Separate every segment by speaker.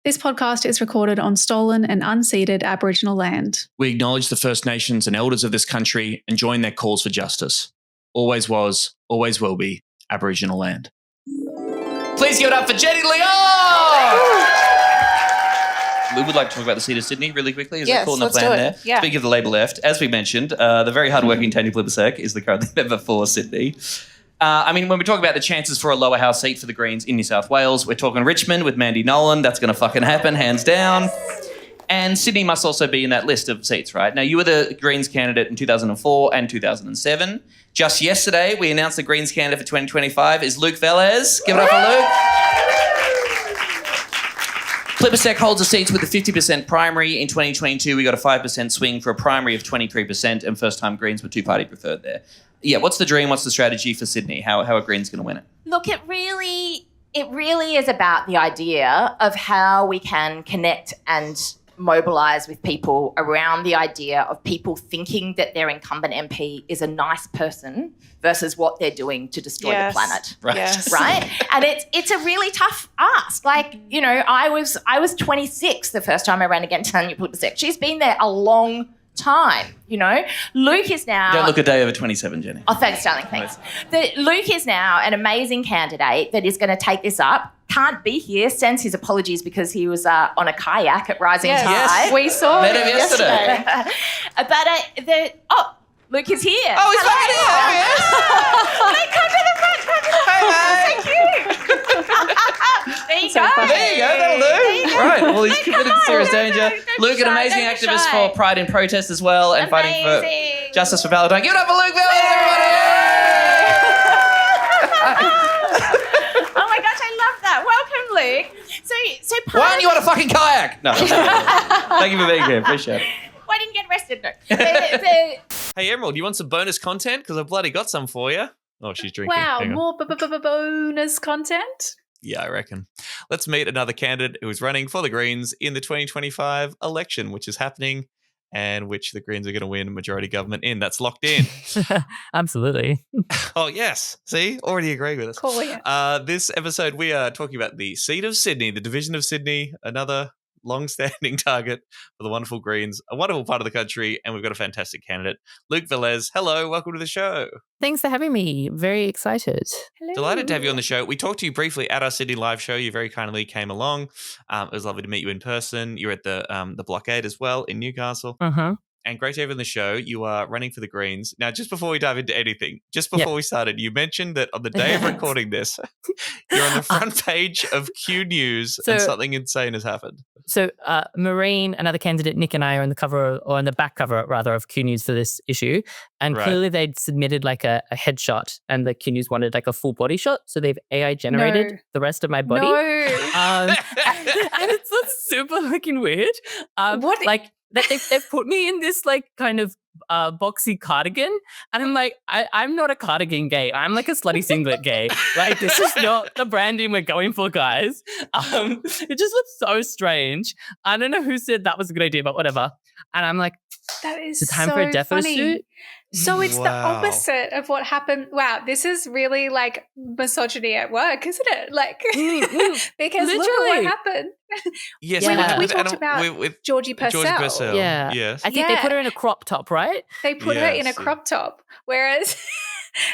Speaker 1: This podcast is recorded on stolen and unceded Aboriginal land.
Speaker 2: We acknowledge the First Nations and elders of this country and join their calls for justice. Always was, always will be Aboriginal land. Please give it up for Jenny Leon! We would like to talk about the seat of Sydney really quickly. Is that cool in the plan there?
Speaker 3: Yeah.
Speaker 2: Speaking of the Labor left, as we mentioned, the very hardworking Tanya Plibersek is the current member for Sydney. When we talk about the chances for a lower house seat for the Greens in New South Wales, we're talking Richmond with Mandy Nolan. That's going to fucking happen, hands down. And Sydney must also be in that list of seats, right? Now, you were the Greens candidate in 2004 and 2007. Just yesterday, we announced the Greens candidate for 2025 is Luc Velez. Give it up for Luc. Plibersek holds the seats with a 50% primary. In 2022, we got a 5% swing for a primary of 23%, and first-time Greens were two-party preferred there. Yeah, what's the dream? What's the strategy for Sydney? How are Greens going to win it?
Speaker 3: Look, it really is about the idea of how we can connect and mobilise with people around the idea of people thinking that their incumbent MP is a nice person versus what they're doing to destroy the planet.
Speaker 2: Right.
Speaker 1: Yes.
Speaker 3: Right? And it's a really tough ask. Like, you know, I was 26 the first time I ran against Tanya Plibersek. She's been there a long time, you know. Luke is now...
Speaker 2: Don't look a day over 27, Jenny.
Speaker 3: Oh, thanks, darling, thanks. Luke is now an amazing candidate that is going to take this up. Can't be here, sends his apologies because he was on a kayak at Rising Tide.
Speaker 2: Yes.
Speaker 1: We saw
Speaker 2: Met
Speaker 1: it
Speaker 2: him yesterday.
Speaker 3: Luke is here.
Speaker 2: Oh, he's fucking
Speaker 3: Hello. Come to the front. Thank you. There you go.
Speaker 2: There you go, that'll do. Right, well, he's committed to serious danger. Luke, an amazing activist for Pride in Protest as well and fighting for justice for Valentine. Give it up for Luc Velez, everybody!
Speaker 3: Oh my gosh, I love that. Welcome, Luke. So
Speaker 2: Why aren't you on a fucking kayak? No. Thank you for being here. Appreciate it.
Speaker 3: Why didn't you get arrested? No.
Speaker 4: Hey, Emerald, you want some bonus content? Because I've bloody got some for you. Oh, she's drinking.
Speaker 1: Wow,
Speaker 4: Hang on.
Speaker 1: more bonus content?
Speaker 4: Yeah, I reckon. Let's meet another candidate who is running for the Greens in the 2025 election, which is happening and which the Greens are going to win majority government in. That's locked in.
Speaker 5: Absolutely.
Speaker 4: Oh, yes. See? Already agreeing with us.
Speaker 1: Calling it.
Speaker 4: This episode, we are talking about the seat of Sydney, the division of Sydney, another long-standing target for the wonderful Greens, a wonderful part of the country, and we've got a fantastic candidate. Luc Velez, hello, welcome to the show.
Speaker 5: Thanks for having me. Very excited.
Speaker 1: Hello.
Speaker 4: Delighted to have you on the show. We talked to you briefly at our Sydney live show. You very kindly came along. It was lovely to meet you in person. You're at the Blockade as well in Newcastle.
Speaker 5: Uh-huh.
Speaker 4: And great to have you on the show. You are running for the Greens. Now, just before we dive into anything, just before we started, you mentioned that on the day of recording this, you're on the front page of Q News and something insane has happened.
Speaker 5: So Maureen, another candidate, Nick and I are on the cover, or on the back cover rather, of Q News for this issue. And clearly they'd submitted like a headshot and the Q News wanted like a full body shot. So they've AI generated the rest of my body.
Speaker 1: No.
Speaker 5: And it's super fucking weird.
Speaker 1: What?
Speaker 5: Like, they've put me in this like kind of boxy cardigan, and I'm like, I'm not a cardigan gay. I'm like a slutty singlet gay. Like, this is not the branding we're going for, guys. It just looks so strange. I don't know who said that was a good idea, but whatever. And I'm like,
Speaker 1: That is
Speaker 5: it's time
Speaker 1: so
Speaker 5: for a death
Speaker 1: funny.
Speaker 5: suit.
Speaker 1: So it's the opposite of what happened. Wow, this is really like misogyny at work, isn't it? Like, because look at what happened.
Speaker 4: Yes,
Speaker 1: We talked about
Speaker 4: with
Speaker 1: Georgie Purcell.
Speaker 5: Yeah.
Speaker 4: Yes.
Speaker 5: I think they put her in a crop top, right?
Speaker 1: They put her in a crop top, whereas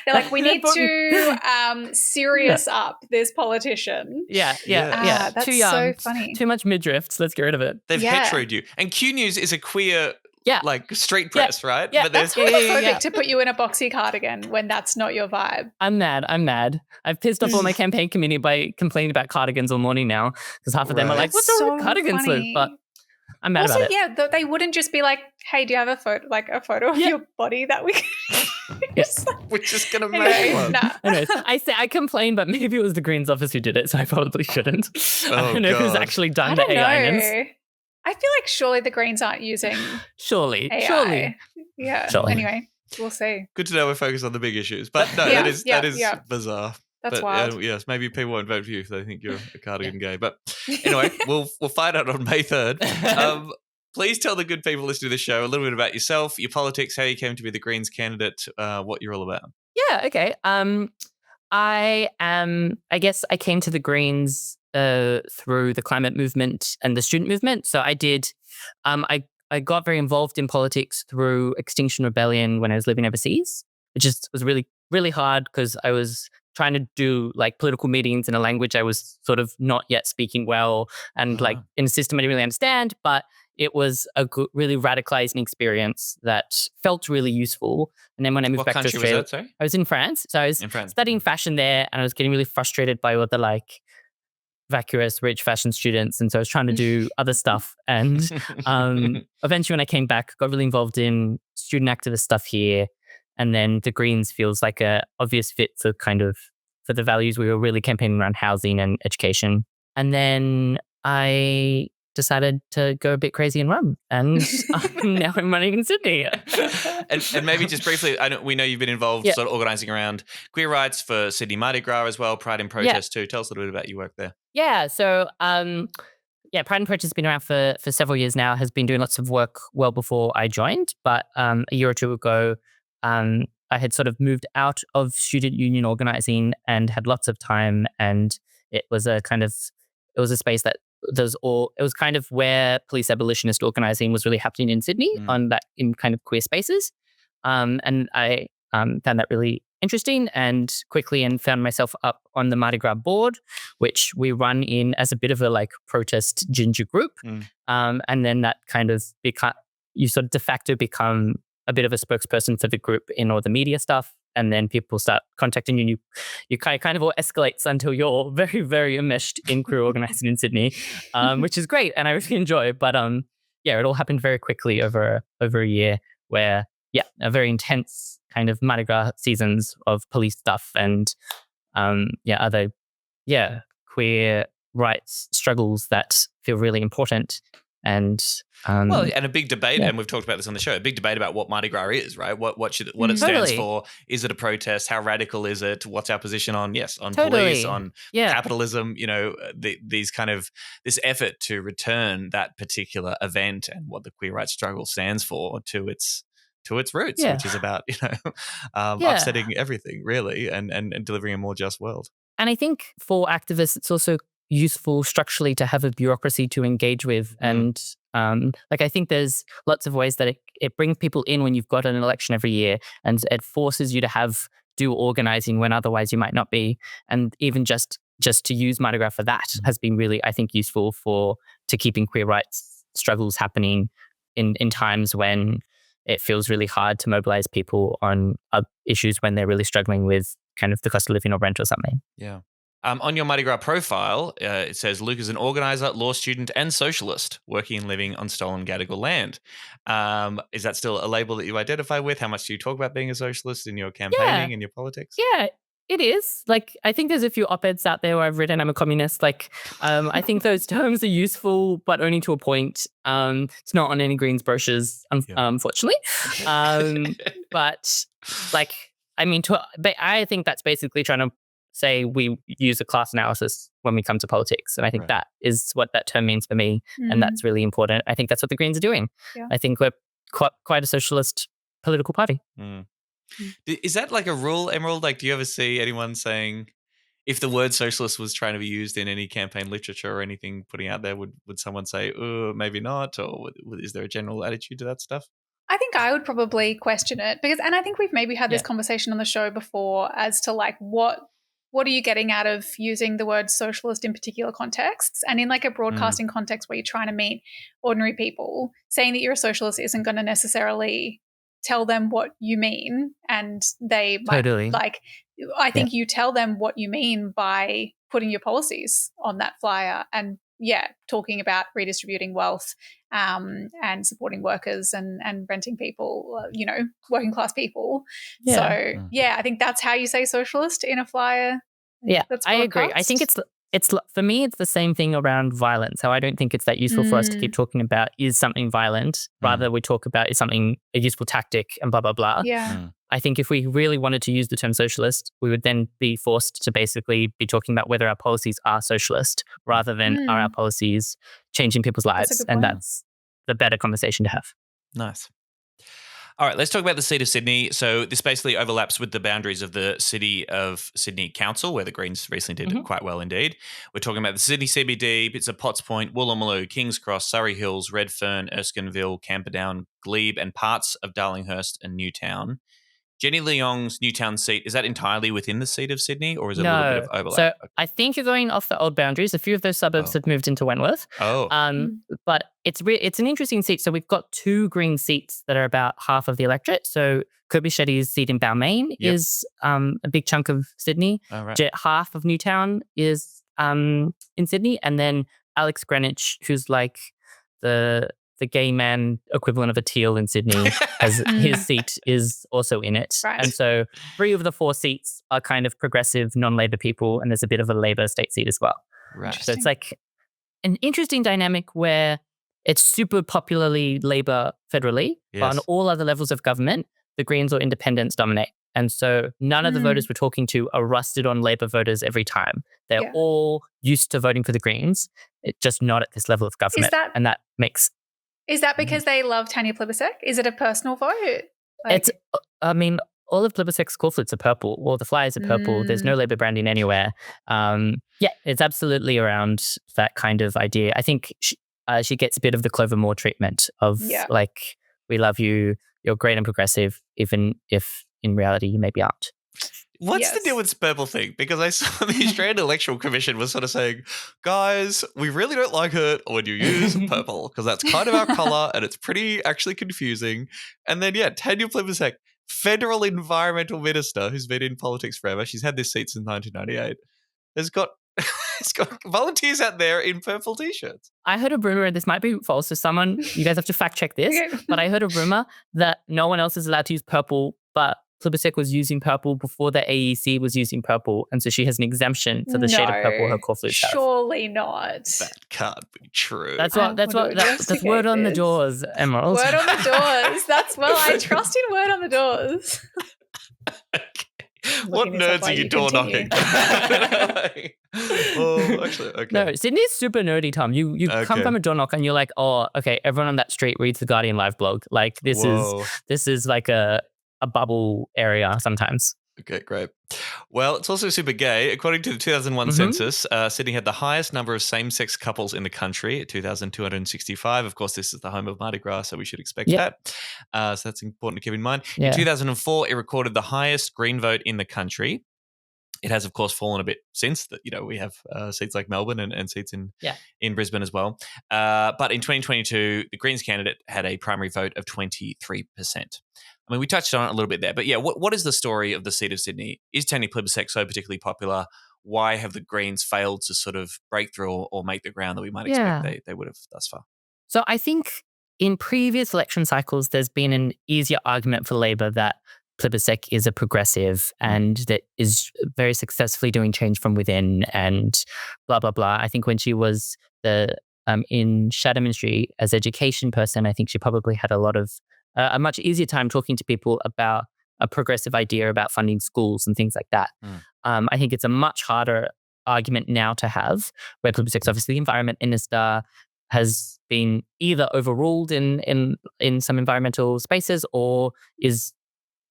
Speaker 1: they're like, we need to serious up this politician.
Speaker 5: Yeah.
Speaker 1: That's
Speaker 5: Too young.
Speaker 1: so funny.
Speaker 5: Too much midriffs. Let's get rid of it.
Speaker 4: They've heteroed you. And Q News is a queer, like, street press, right?
Speaker 5: Yeah,
Speaker 4: but
Speaker 1: That's homophobic to put you in a boxy cardigan when that's not your vibe.
Speaker 5: I'm mad. I've pissed off all my campaign committee by complaining about cardigans all morning now because half of them are like, what's wrong with cardigans, Luke? But I'm mad about it.
Speaker 1: Yeah, they wouldn't just be like, hey, do you have a photo of your body that we can use?
Speaker 4: We're just going to make one.
Speaker 1: Nah.
Speaker 5: Anyways, I complained, but maybe it was the Greens office who did it, so I probably shouldn't. I don't know who's actually done the AI-ness.
Speaker 1: I feel like surely the Greens aren't using
Speaker 5: Surely.
Speaker 1: Yeah.
Speaker 5: Surely.
Speaker 1: Anyway, we'll see.
Speaker 4: Good to know we're focused on the big issues. But no, that is bizarre.
Speaker 1: That's wild.
Speaker 4: Yes, maybe people won't vote for you if they think you're a cardigan gay. But anyway, we'll find out on May 3rd. Please tell the good people listening to the show a little bit about yourself, your politics, how you came to be the Greens candidate, what you're all about.
Speaker 5: Yeah, okay. I guess I came to the Greens through the climate movement and the student movement. So I did, I got very involved in politics through Extinction Rebellion when I was living overseas. It just was really, really hard because I was trying to do like political meetings in a language I was sort of not yet speaking well, and like in a system I didn't really understand, but it was a really radicalizing experience that felt really useful. And then when I moved back to Australia, I was in France. So I was studying fashion there, and I was getting really frustrated by all the like vacuous, rich fashion students. And so I was trying to do other stuff. And eventually when I came back, got really involved in student activist stuff here. And then the Greens feels like a obvious fit for for the values we were really campaigning around housing and education. And then I decided to go a bit crazy and run, and now I'm running in Sydney.
Speaker 4: and maybe just briefly, we know you've been involved sort of organising around queer rights for Sydney Mardi Gras as well, Pride in Protest too. Tell us a little bit about your work there.
Speaker 5: Yeah, so Pride in Protest has been around for several years now, has been doing lots of work well before I joined, but a year or two ago, I had sort of moved out of student union organising and had lots of time, and it was a space that it was kind of where police abolitionist organising was really happening in Sydney in kind of queer spaces. And I found that really interesting and quickly, and found myself up on the Mardi Gras board, which we run in as a bit of a like protest ginger group. And then that kind of you sort of de facto become a bit of a spokesperson for the group in all the media stuff. And then people start contacting you. You kind of all escalates until you're very, very enmeshed in queer organising in Sydney, which is great, and I really enjoy. But it all happened very quickly over a year, where a very intense kind of Mardi Gras seasons of police stuff and other queer rights struggles that feel really important. And
Speaker 4: and a big debate, and we've talked about this on the show, a big debate about what Mardi Gras is, right? What it stands for. Is it a protest? How radical is it? What's our position on police, on capitalism? You know, these kind of this effort to return that particular event and what the queer rights struggle stands for to its roots, which is about upsetting everything really, and delivering a more just world.
Speaker 5: And I think for activists, it's also useful structurally to have a bureaucracy to engage with. And I think there's lots of ways that it brings people in when you've got an election every year, and it forces you to do organising when otherwise you might not be. And even just to use Mardi Gras for that has been really, I think, useful to keeping queer rights struggles happening in times when it feels really hard to mobilise people on issues when they're really struggling with kind of the cost of living or rent or something.
Speaker 4: Yeah. On your Mardi Gras profile, it says Luc is an organiser, law student and socialist working and living on stolen Gadigal land. Is that still a label that you identify with? How much do you talk about being a socialist in your campaigning and your politics?
Speaker 5: Yeah, it is. Like, I think there's a few op-eds out there where I've written I'm a communist. Like, I think those terms are useful, but only to a point. It's not on any Greens brochures, unfortunately. But like, I mean, I think that's basically trying to say we use a class analysis when we come to politics. And I think that is what that term means for me. And that's really important. I think that's what the Greens are doing. Yeah. I think we're quite a socialist political party.
Speaker 4: Is that like a rule, Emerald? Like, do you ever see anyone saying, if the word socialist was trying to be used in any campaign literature or anything putting out there, would someone say, oh, maybe not? Or is there a general attitude to that stuff?
Speaker 1: I think I would probably question it and I think we've maybe had this conversation on the show before as to like what are you getting out of using the word socialist in particular contexts? And in like a broadcasting context where you're trying to meet ordinary people, saying that you're a socialist isn't going to necessarily tell them what you mean. And they might I think you tell them what you mean by putting your policies on that flyer and talking about redistributing wealth and supporting workers and renting people, working class people. Yeah. So, I think that's how you say socialist in a flyer.
Speaker 5: Yeah, I agree. I think it's for me, it's the same thing around violence. How I don't think it's that useful for us to keep talking about is something violent. Rather, we talk about is something a useful tactic and blah, blah, blah.
Speaker 1: Yeah.
Speaker 5: I think if we really wanted to use the term socialist, we would then be forced to basically be talking about whether our policies are socialist rather than are our policies changing people's lives. And that's the better conversation to have.
Speaker 4: Nice. All right, let's talk about the seat of Sydney. So this basically overlaps with the boundaries of the City of Sydney Council, where the Greens recently did quite well indeed. We're talking about the Sydney CBD, bits of Potts Point, Woolloomooloo, Kings Cross, Surrey Hills, Redfern, Erskineville, Camperdown, Glebe, and parts of Darlinghurst and Newtown. Jenny Leong's Newtown seat, is that entirely within the seat of Sydney, or is it a little bit of overlap?
Speaker 5: So I think you're going off the old boundaries. A few of those suburbs have moved into Wentworth. But it's an interesting seat. So we've got 2 Green seats that are about half of the electorate. So Kirby Shetty's seat in Balmain is a big chunk of Sydney.
Speaker 4: Oh, right.
Speaker 5: Half of Newtown is in Sydney. And then Alex Greenwich, who's like the gay man equivalent of a teal in Sydney, has his seat is also in it.
Speaker 1: Right.
Speaker 5: And so 3 of the 4 seats are kind of progressive non-Labor people, and there's a bit of a Labor state seat as well.
Speaker 4: Right.
Speaker 5: So it's like an interesting dynamic where it's super popularly Labor federally, but on all other levels of government, the Greens or independents dominate. And so none of the voters we're talking to are rusted on Labor voters every time. They're all used to voting for the Greens, just not at this level of government. And that makes...
Speaker 1: Is that because they love Tanya Plibersek? Is it a personal vote?
Speaker 5: All of Plibersek's cornflakes are purple. All the flyers are purple. There's no Labor branding anywhere. It's absolutely around that kind of idea. I think she gets a bit of the Clover Moore treatment of like, we love you, you're great and progressive, even if in reality you maybe aren't.
Speaker 4: What's the deal with this purple thing? Because I saw the Australian Electoral Commission was sort of saying, guys, we really don't like it when you use purple because that's kind of our colour and it's pretty actually confusing. And then, Tanya Plibersek, federal environmental minister who's been in politics forever, she's had this seat since 1998, has got volunteers out there in purple T-shirts.
Speaker 5: I heard a rumor, and this might be false, so you guys have to fact check this, but I heard a rumor that no one else is allowed to use purple, but Plibersek was using purple before the AEC was using purple, and so she has an exemption for the shade of purple her cornflakes have.
Speaker 1: Surely not.
Speaker 4: That can't be true.
Speaker 5: That's word on the doors, Emerald.
Speaker 1: Word on the doors. I trust in word on the doors.
Speaker 4: What nerds are you door knocking?
Speaker 5: No, Sydney's super nerdy, Tom. You come from a door knock and you're like, oh, okay, everyone on that street reads the Guardian Live blog. Like this is like a bubble area sometimes.
Speaker 4: Okay, great. Well, it's also super gay. According to the 2001 census, Sydney had the highest number of same-sex couples in the country at 2,265. Of course, this is the home of Mardi Gras, so we should expect that. So that's important to keep in mind. In 2004, it recorded the highest Green vote in the country. It has, of course, fallen a bit since that. We have seats like Melbourne and seats in Brisbane as well. But in 2022, the Greens candidate had a primary vote of 23%. I mean, we touched on it a little bit there, but what is the story of the seat of Sydney? Is Tanya Plibersek so particularly popular? Why have the Greens failed to sort of break through or make the ground that we might expect they would have thus far?
Speaker 5: So I think in previous election cycles, there's been an easier argument for Labor that Plibersek is a progressive and that is very successfully doing change from within and blah, blah, blah. I think when she was in shadow ministry as education person, I think she probably had a much easier time talking to people about a progressive idea about funding schools and things like that. I think it's a much harder argument now to have, where Plibersek's obviously the environment minister, has been either overruled in some environmental spaces or is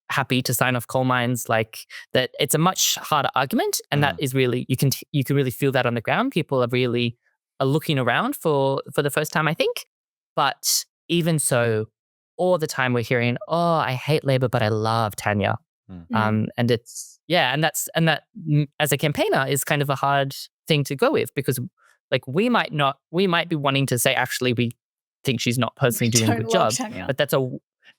Speaker 5: happy to sign off coal mines. Like that, it's a much harder argument, and that is really you can really feel that on the ground. People are looking around for the first time, I think. But even so, all the time we're hearing, oh, I hate Labor, but I love Tanya. And it's, and that as a campaigner is kind of a hard thing to go with, because like we might be wanting to say, actually, we think she's not personally doing a good job,
Speaker 1: Tanya.
Speaker 5: but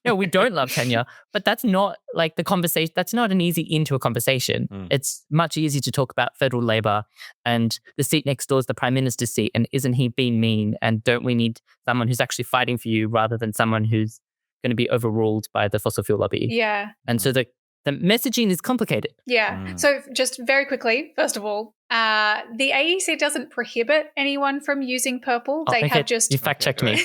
Speaker 5: no, we don't love Tanya, but that's not like the conversation. That's not an easy into a conversation. It's much easier to talk about federal Labor and the seat next door is the Prime Minister's seat. And isn't he being mean? And don't we need someone who's actually fighting for you rather than someone who's going to be overruled by the fossil fuel lobby?
Speaker 1: Yeah.
Speaker 5: And so the the messaging is complicated.
Speaker 1: Yeah. So just very quickly, first of all, the AEC doesn't prohibit anyone from using purple.
Speaker 5: Oh,
Speaker 1: They
Speaker 5: okay.
Speaker 1: have just
Speaker 5: You fact checked me.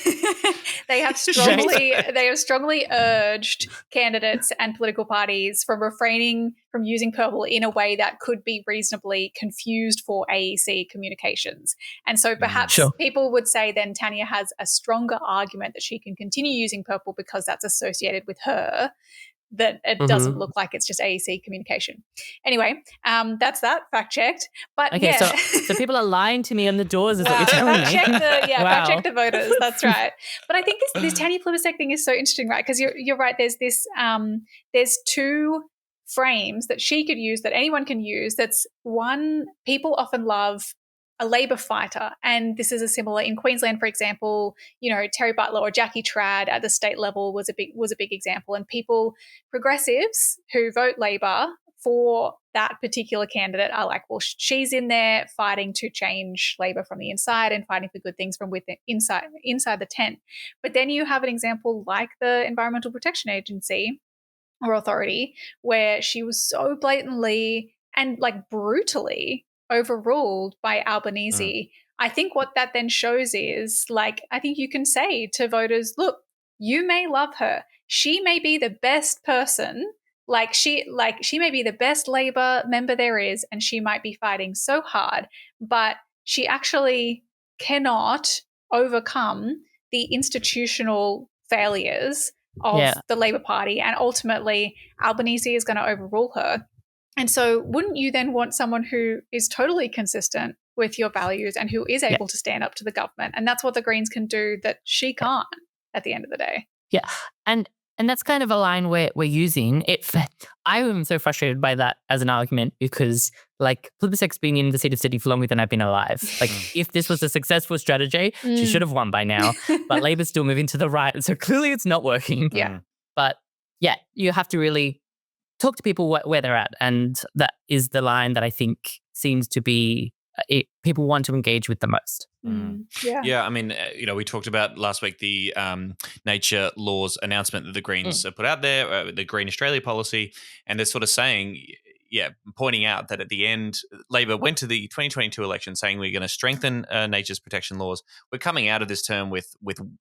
Speaker 1: they have strongly urged candidates and political parties from refraining from using purple in a way that could be reasonably confused for AEC communications. And so perhaps people would say then Tanya has a stronger argument that she can continue using purple because that's associated with her, that it doesn't look like it's just AEC communication. Anyway, that's that, fact checked. But
Speaker 5: Okay,
Speaker 1: yeah.
Speaker 5: so people are lying to me on the doors is what you're telling me.
Speaker 1: Fact check the voters. That's right. But I think this Tanya Plibersek thing is so interesting, right? Because you're right. There's this there's two frames that she could use, that anyone can use. That's one, people often love a Labor fighter, and this is a similar in Queensland, for example. Terry Butler or Jackie Trad at the state level was a big example, and progressives who vote Labor for that particular candidate are like, well, she's in there fighting to change Labor from the inside and fighting for good things from within inside the tent. But then you have an example like the Environmental Protection Agency or Authority, where she was so blatantly and like brutally overruled by Albanese. I think what that then shows is, like, I think you can say to voters, look, you may love her. She may be the best person. She may be the best Labor member there is, and she might be fighting so hard, but she actually cannot overcome the institutional failures of the Labor Party, and ultimately Albanese is going to overrule her. And so wouldn't you then want someone who is totally consistent with your values and who is able to stand up to the government? And that's what the Greens can do that she can't at the end of the day.
Speaker 5: Yeah. And that's kind of a line we're using. I am so frustrated by that as an argument because, like, Plibersek's been in the seat of Sydney for longer than I've been alive. Like, if this was a successful strategy, she should have won by now. But Labor's still moving to the right. So clearly it's not working.
Speaker 1: Yeah.
Speaker 5: But yeah, you have to really talk to people where they're at. And that is the line that I think seems to be people want to engage with the most.
Speaker 4: Yeah, I mean, we talked about last week the nature laws announcement that the Greens put out there, the Green Australia policy, and they're sort of saying, pointing out that at the end, Labor went to the 2022 election saying we're going to strengthen nature's protection laws. We're coming out of this term with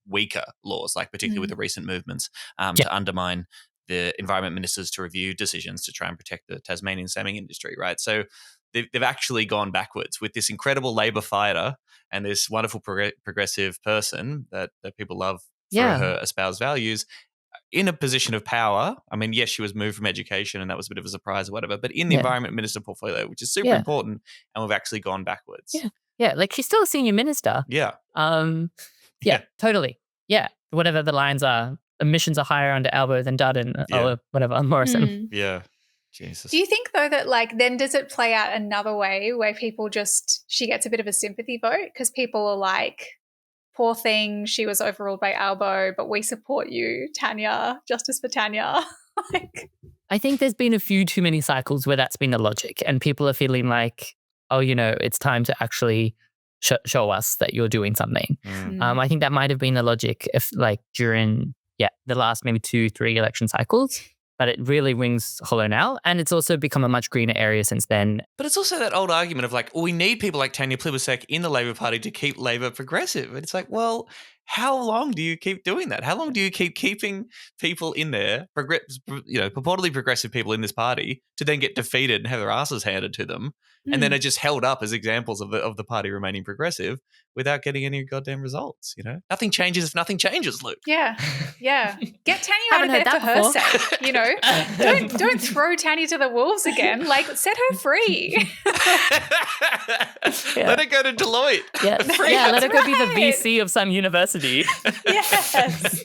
Speaker 4: weaker laws, like particularly with the recent movements to undermine the environment ministers to review decisions to try and protect the Tasmanian salmon industry, right? So they've actually gone backwards with this incredible Labor fighter and this wonderful progressive person that people love for her espoused values in a position of power. I mean, yes, she was moved from education and that was a bit of a surprise or whatever, but in the environment minister portfolio, which is super important, and we've actually gone backwards.
Speaker 5: Yeah, like she's still a senior minister.
Speaker 4: Yeah.
Speaker 5: Totally. Yeah, whatever the lines are. Emissions are higher under Albo than Dutton or whatever, Morrison.
Speaker 4: Yeah. Jesus.
Speaker 1: Do you think, though, that then does it play out another way where people she gets a bit of a sympathy vote because people are like, poor thing, she was overruled by Albo, but we support you, Tanya, justice for Tanya.
Speaker 5: I think there's been a few too many cycles where that's been the logic and people are feeling like, oh, it's time to actually show us that you're doing something. I think that might have been the logic if during the last maybe 2-3 election cycles, but it really rings hollow now. And it's also become a much greener area since then.
Speaker 4: But it's also that old argument of we need people like Tanya Plibersek in the Labor Party to keep Labor progressive. And it's like, well, how long do you keep doing that? How long do you keep keeping people in there, purportedly progressive people in this party, to then get defeated and have their asses handed to them, and then are just held up as examples of the party remaining progressive without getting any goddamn results? Nothing changes if nothing changes, Luke.
Speaker 1: Yeah. Get Tanya out of there for her sake. Don't throw Tanya to the wolves again. Set her free.
Speaker 4: Let her go to Deloitte.
Speaker 5: Let her go be the VC of some university.
Speaker 1: Yes.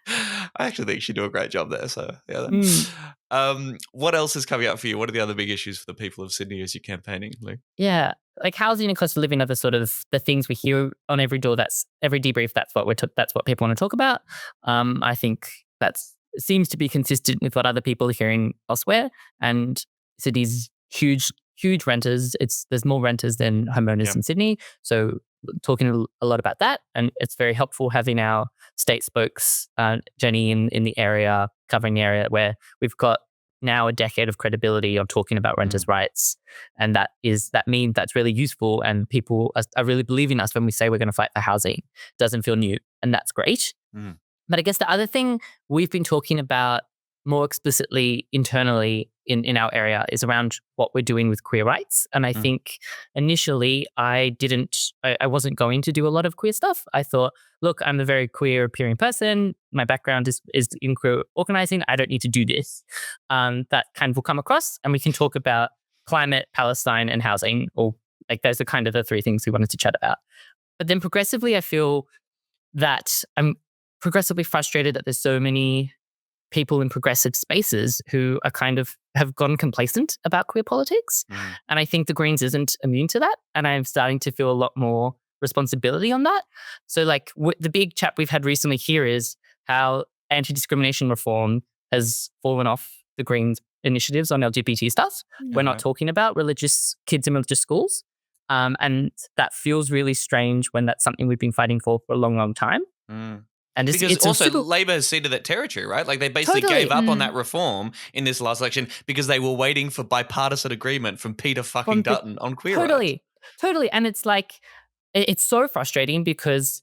Speaker 4: I actually think she'd do a great job there. So, what else is coming up for you? What are the other big issues for the people of Sydney as you're campaigning, Luke?
Speaker 5: Yeah, housing and cost of living are the sort of the things we hear on every door. That's every debrief. That's what people want to talk about. I think that seems to be consistent with what other people are hearing elsewhere. And Sydney's huge renters. There's more renters than homeowners in Sydney. So talking a lot about that, and it's very helpful having our state spokes, Jenny in the area, covering the area where we've got now a decade of credibility of talking about renters' rights. And that means that's really useful. And people are really believing us when we say we're going to fight for housing. Doesn't feel new. And that's great. But I guess the other thing we've been talking about more explicitly internally in our area is around what we're doing with queer rights. And I think initially I wasn't going to do a lot of queer stuff. I thought, look, I'm a very queer appearing person. My background is in queer organizing. I don't need to do this. That kind of will come across, and we can talk about climate, Palestine, and housing, or like those are kind of the three things we wanted to chat about. But then progressively, I feel that I'm progressively frustrated that there's so many people in progressive spaces who are kind of have gone complacent about queer politics. And I think the Greens isn't immune to that. And I'm starting to feel a lot more responsibility on that. So like the big chat we've had recently here is how anti-discrimination reform has fallen off the Greens initiatives on LGBT stuff. We're not talking about kids in religious schools. And that feels really strange when that's something we've been fighting for a long, long time. And
Speaker 4: because also Labor has ceded that territory, right? Like they basically gave up on that reform in this last election because they were waiting for bipartisan agreement from Peter fucking Dutton on queer rights.
Speaker 5: Totally. And it's like, it's so frustrating because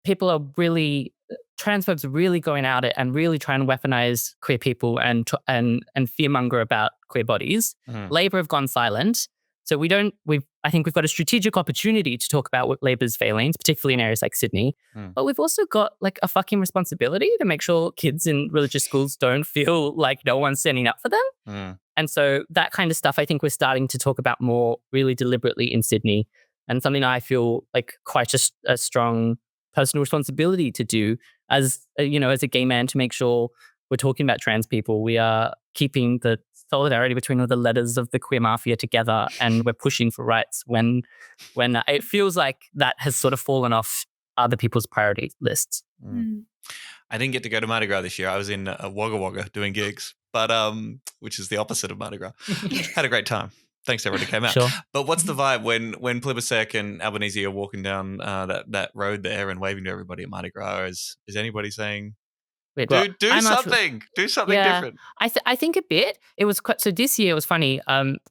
Speaker 5: people are really, transphobes are really going at it and really trying to weaponize queer people and fearmonger about queer bodies. Labor have gone silent. So I think we've got a strategic opportunity to talk about what Labor's failings, particularly in areas like Sydney. But we've also got like a fucking responsibility to make sure kids in religious schools don't feel like no one's standing up for them. And so that kind of stuff, I think we're starting to talk about more really deliberately in Sydney, and something I feel like quite a strong personal responsibility to do as a gay man, to make sure we're talking about trans people. We are keeping the solidarity between all the letters of the queer mafia together, and we're pushing for rights when it feels like that has sort of fallen off other people's priority lists.
Speaker 4: I didn't get to go to Mardi Gras this year. I was in Wagga Wagga doing gigs, but which is the opposite of Mardi Gras. Had a great time. Thanks to everybody who came out.
Speaker 5: Sure.
Speaker 4: But what's the vibe when Plibersek and Albanese are walking down that road there and waving to everybody at Mardi Gras? Is anybody saying,
Speaker 5: Wait,
Speaker 4: do something different?
Speaker 5: I think a bit. It was quite, so this year it was funny.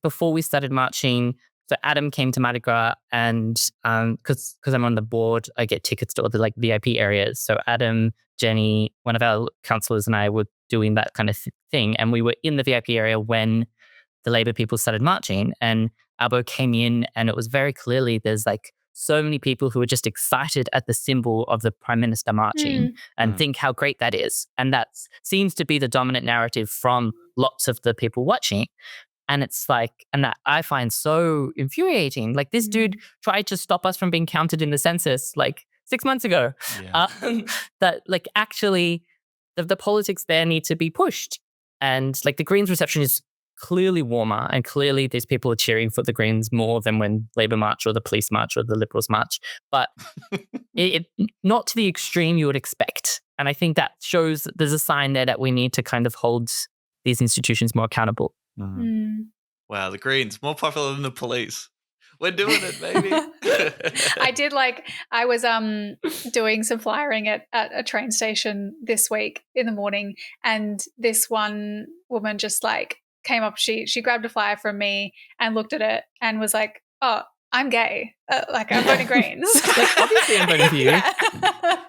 Speaker 5: Before we started marching, so Adam came to Mardi Gras, and because I'm on the board, I get tickets to all the like VIP areas. So Adam, Jenny, one of our councillors, and I were doing that kind of thing, and we were in the VIP area when the Labor people started marching, and Albo came in, and it was very clearly there's like so many people who are just excited at the symbol of the Prime Minister marching and think how great that is. And that seems to be the dominant narrative from lots of the people watching. And it's like, and that I find so infuriating. Like this dude tried to stop us from being counted in the census like 6 months ago. That like actually the politics there need to be pushed. And like the Greens reception is clearly warmer, and clearly these people are cheering for the Greens more than when Labor march or the police march or the Liberals march, but it not to the extreme you would expect. And I think that shows that there's a sign there that we need to kind of hold these institutions more accountable.
Speaker 4: Wow, the Greens, more popular than the police. We're doing it, baby.
Speaker 1: I was doing some flyering at a train station this week in the morning, and this one woman just like came up, she grabbed a flyer from me and looked at it and was like, "Oh, I'm gay. Like I'm voting Greens."
Speaker 5: Like obviously I'm voting for you.
Speaker 1: I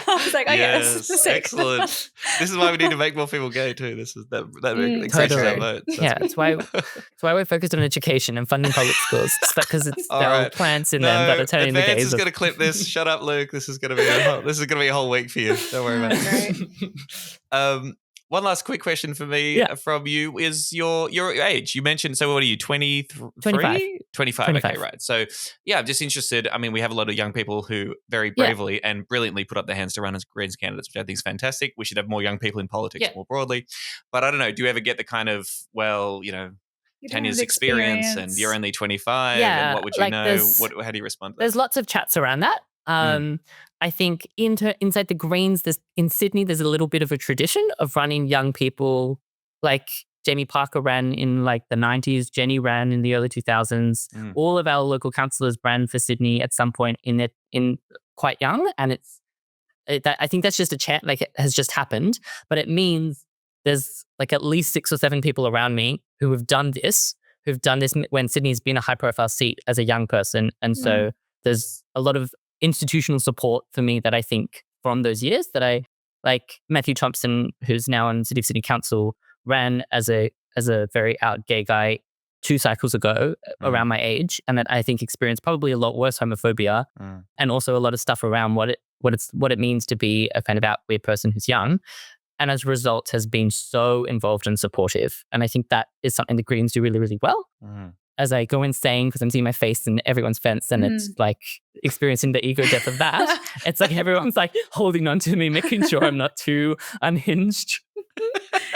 Speaker 1: was like, "Oh yes, sick."
Speaker 4: Excellent. This is why we need to make more people gay too. This is that increases our vote. So
Speaker 5: That's why we're focused on education and funding public schools. It's because it's there are plants in them that are turning the gays.
Speaker 4: Advance is going to clip this. Shut up, Luke. This is going to be a whole week for you. Don't worry about it. One last quick question for me from you is your age. You mentioned, so what are you, 23? 25. Okay, right. So, yeah, I'm just interested. I mean, we have a lot of young people who very bravely and brilliantly put up their hands to run as Greens candidates, which I think is fantastic. We should have more young people in politics more broadly. But I don't know, do you ever get the kind of, Tanya's experience and you're only 25 and what would you know? How do you respond to that?
Speaker 5: There's lots of chats around that. I think inside the Greens, in Sydney, there's a little bit of a tradition of running young people. Like Jamie Parker ran in like the 90s. Jenny ran in the early 2000s. All of our local councillors ran for Sydney at some point in quite young. And I think that's just a chant, like it has just happened. But it means there's like at least 6 or 7 people around me who've done this when Sydney's been a high profile seat as a young person. And so there's a lot of institutional support for me that I think from those years that I, like Matthew Thompson, who's now on City Council, ran as a very out gay guy 2 cycles ago around my age, and that I think experienced probably a lot worse homophobia and also a lot of stuff around what it means to be a kind of out queer person who's young. And as a result has been so involved and supportive. And I think that is something the Greens do really, really well. As I go insane because I'm seeing my face in everyone's fence and it's like experiencing the ego death of that. It's like everyone's like holding on to me, making sure I'm not too unhinged.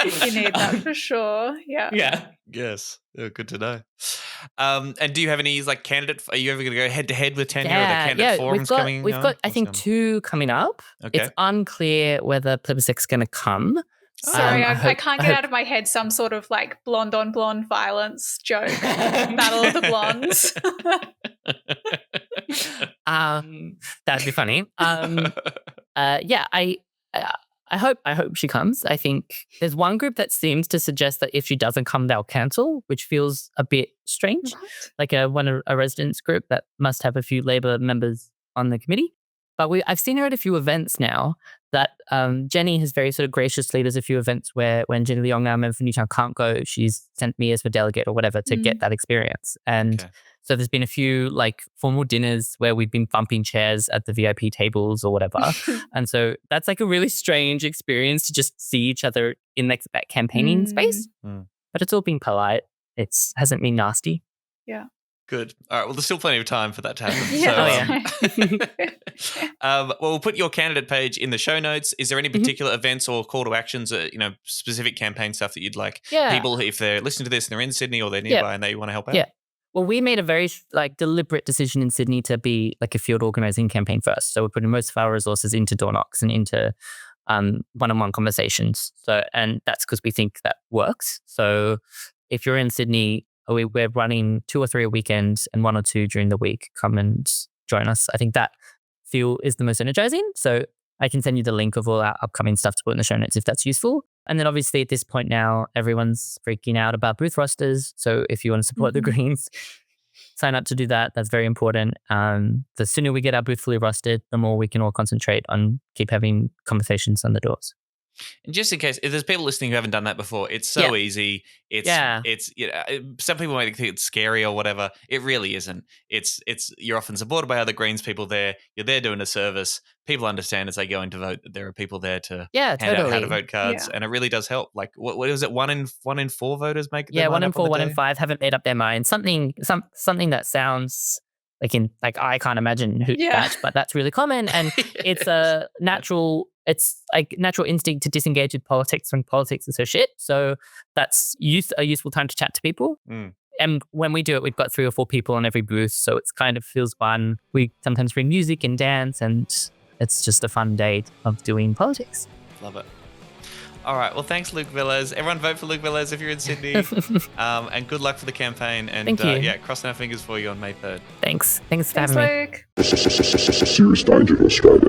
Speaker 1: You need that for sure. Yeah.
Speaker 4: Yeah. Yes. Oh, good to know. And do you have any like candidate? Are you ever going to go head to head with Tanya or the candidate forums coming?
Speaker 5: We've got I think 2 coming up. Okay. It's unclear whether Plibersek's going to come.
Speaker 1: Sorry, I can't get out of my head some sort of like blonde on blonde violence joke. Battle of the Blondes.
Speaker 5: That'd be funny. I hope she comes. I think there's one group that seems to suggest that if she doesn't come, they'll cancel, which feels a bit strange. Like a residents group that must have a few Labor members on the committee. But I've seen her at a few events now that Jenny has very sort of graciously, there's a few events where when Jenny Leong, our member for Newtown, can't go, she's sent me as the delegate or whatever to get that experience. And so there's been a few like formal dinners where we've been bumping chairs at the VIP tables or whatever. And so that's like a really strange experience to just see each other in like that campaigning space. But it's all been polite. It hasn't been nasty.
Speaker 1: Yeah.
Speaker 4: Good. All right. Well, there's still plenty of time for that to happen. Well, we'll put your candidate page in the show notes. Is there any particular events or call to actions, specific campaign stuff that you'd like people, if they're listening to this and they're in Sydney or they're nearby and they want to help out?
Speaker 5: Yeah. Well, we made a very deliberate decision in Sydney to be like a field organising campaign first. So we're putting most of our resources into door knocks and into one-on-one conversations. So, and that's because we think that works. So if you're in Sydney, we're running 2 or 3 a weekend and 1 or 2 during the week. Come and join us. I think that feel is the most energizing. So I can send you the link of all our upcoming stuff to put in the show notes if that's useful. And then obviously at this point now, everyone's freaking out about booth rosters. So if you want to support the Greens, sign up to do that. That's very important. The sooner we get our booth fully rostered, the more we can all concentrate on keep having conversations on the doors.
Speaker 4: And just in case, if there's people listening who haven't done that before, it's so easy. It's some people might think it's scary or whatever. It really isn't. It's you're often supported by other Greens people there. You're there doing a service. People understand as they go in to vote that there are people there to hand out how to vote cards, and it really does help. Like what is it? 1 in 4 voters make their mind
Speaker 5: 1 in
Speaker 4: up on
Speaker 5: 4,
Speaker 4: the
Speaker 5: 1 in
Speaker 4: day?
Speaker 5: 5 haven't made up their mind. Something that sounds I can't imagine that, but that's really common, and it's a natural. It's like natural instinct to disengage with politics when politics is so shit. So that's a useful time to chat to people. And when we do it, we've got 3 or 4 people on every booth, so it's kind of feels fun. We sometimes bring music and dance, and it's just a fun day of doing politics.
Speaker 4: Love it. All right. Well, thanks, Luc Velez. Everyone vote for Luc Velez if you're in Sydney. And good luck for the campaign. And
Speaker 5: Thank you.
Speaker 4: Crossing our fingers for you on May 3rd.
Speaker 5: Thanks for having me.
Speaker 1: Luke.
Speaker 6: Serious danger to Australia.